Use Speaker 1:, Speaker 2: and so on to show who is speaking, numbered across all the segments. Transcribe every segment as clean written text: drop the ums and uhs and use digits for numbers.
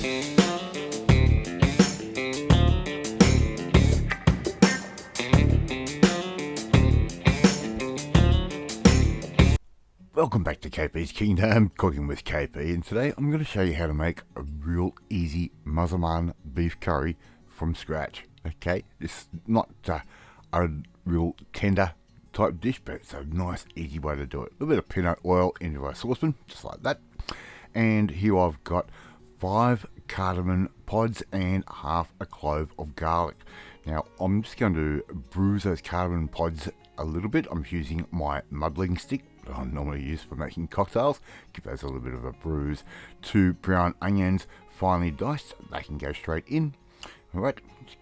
Speaker 1: Welcome back to KP's Kingdom, Cooking with KP, and today I'm going to show you how to make a real easy Massaman beef curry from scratch. Okay, it's not a real tender type dish, but it's a nice easy way to do it. A little bit of peanut oil into a saucepan, just like that. And here I've got 5 cardamom pods and half a clove of garlic. Now I'm just going to bruise those cardamom pods a little bit. I'm using my muddling stick that I normally use for making cocktails. Give those a little bit of a bruise. 2 brown onions, finely diced. They can go straight in. Alright,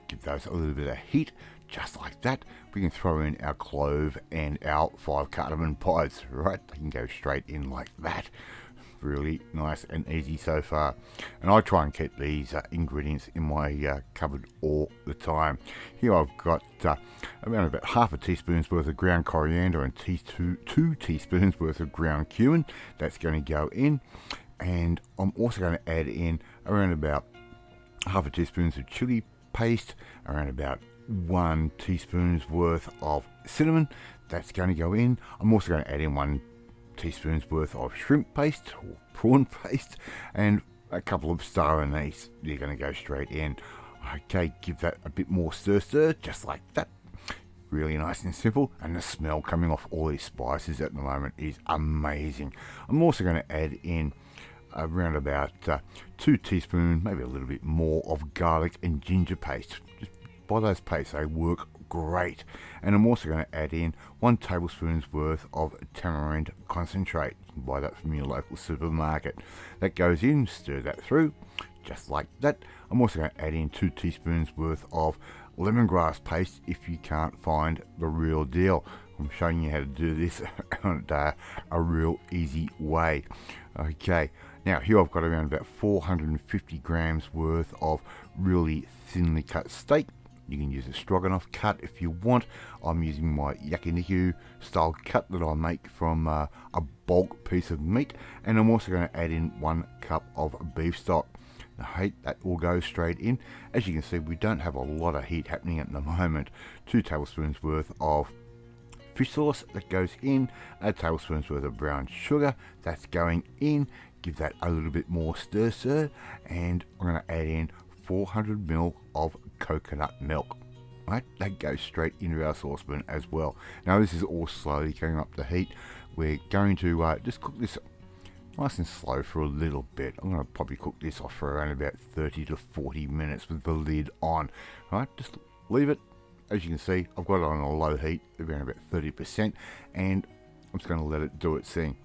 Speaker 1: give those a little bit of heat, just like that. We can throw in our clove and our 5 cardamom pods. Right, they can go straight in like that. Really nice and easy so far, and I try and keep these ingredients in my cupboard all the time. Here I've got around about half a teaspoon's worth of ground coriander and 2 teaspoons worth of ground cumin. That's going to go in, and I'm also going to add in around about half a teaspoon's of chili paste, around about 1 teaspoon's worth of cinnamon. That's going to go in. I'm also going to add in 1 teaspoons worth of shrimp paste or prawn paste and a couple of star anise. You're going to go straight in. Okay, give that a bit more stir, just like that. Really nice and simple, and the smell coming off all these spices at the moment is amazing. I'm also going to add in around about 2 teaspoons, maybe a little bit more, of garlic and ginger paste. Just buy those pastes, they work great. And I'm also going to add in 1 tablespoon's worth of tamarind concentrate. You can buy that from your local supermarket. That goes in, stir that through, just like that. I'm also going to add in 2 teaspoons worth of lemongrass paste if you can't find the real deal. I'm showing you how to do this a real easy way. Okay, now here I've got around about 450 grams worth of really thinly cut steak. You can use a stroganoff cut if you want. I'm using my yakiniku style cut that I make from a bulk piece of meat. And I'm also going to add in 1 cup of beef stock. Now, that will go straight in. As you can see, we don't have a lot of heat happening at the moment. 2 tablespoons worth of fish sauce that goes in. A tablespoon's worth of brown sugar that's going in. Give that a little bit more stir. And I'm going to add in 400 ml of coconut milk. Right, that goes straight into our saucepan as well. Now this is all slowly going up the heat. We're going to just cook this nice and slow for a little bit. I'm going to probably cook this off for around about 30 to 40 minutes with the lid on. Right, just leave it. As you can see, I've got it on a low heat, around about 30%, and I'm just going to let it do its thing.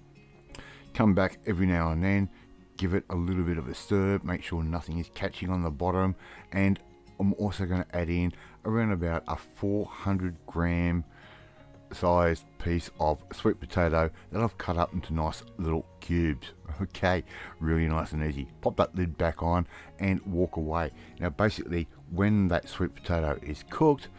Speaker 1: Come back every now and then, give it a little bit of a stir, make sure nothing is catching on the bottom, and I'm also going to add in around about a 400 gram sized piece of sweet potato that I've cut up into nice little cubes. Okay, really nice and easy. Pop that lid back on and walk away. Now basically, when that sweet potato is cooked,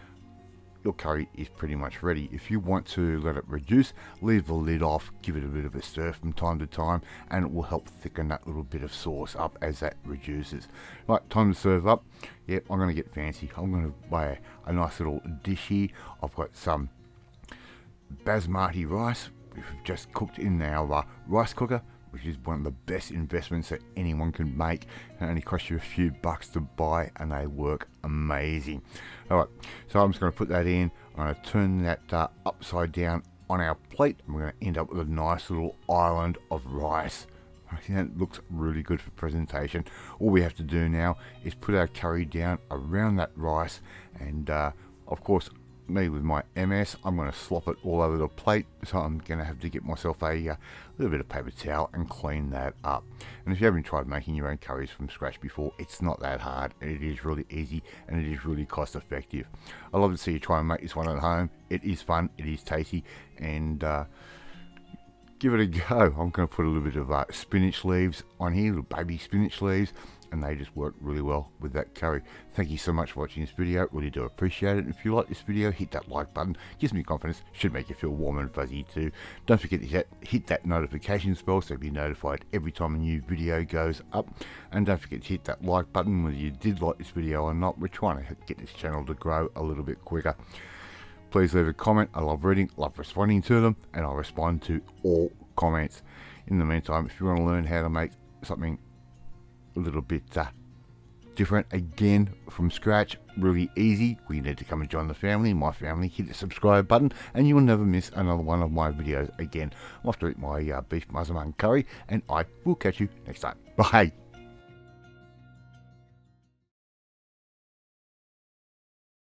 Speaker 1: your curry is pretty much ready. If you want to let it reduce, leave the lid off, give it a bit of a stir from time to time, and it will help thicken that little bit of sauce up as that reduces. Right, time to serve up. Yep, I'm going to get fancy. I'm going to buy a nice little dish here. I've got some basmati rice we've just cooked in our rice cooker, which is one of the best investments that anyone can make. It only costs you a few bucks to buy, and they work amazing. Alright, so I'm just going to put that in. I'm going to turn that upside down on our plate, and we're going to end up with a nice little island of rice. I think that looks really good for presentation. All we have to do now is put our curry down around that rice, and of course, me with my MS, I'm going to slop it all over the plate, so I'm going to have to get myself a little bit of paper towel and clean that up. And if you haven't tried making your own curries from scratch before, it's not that hard, and it is really easy, and it is really cost effective. I love to see you try and make this one at home. It is fun, it is tasty, and give it a go. I'm going to put a little bit of spinach leaves on here, little baby spinach leaves. and they just work really well with that curry. Thank you so much for watching this video, really do appreciate it. If you like this video, hit that like button, gives me confidence, should make you feel warm and fuzzy too. Don't forget to hit that notifications bell so you'll be notified every time a new video goes up, and don't forget to hit that like button whether you did like this video or not. We're trying to get this channel to grow a little bit quicker. Please leave a comment. I love reading, love responding to them, and I'll respond to all comments. In the meantime, if you want to learn how to make something a little bit different again from scratch, really easy, we need to come and join the family, my family. Hit the subscribe button and you will never miss another one of my videos again. I'm off to eat my beef massaman curry, and I will catch you next time. Bye.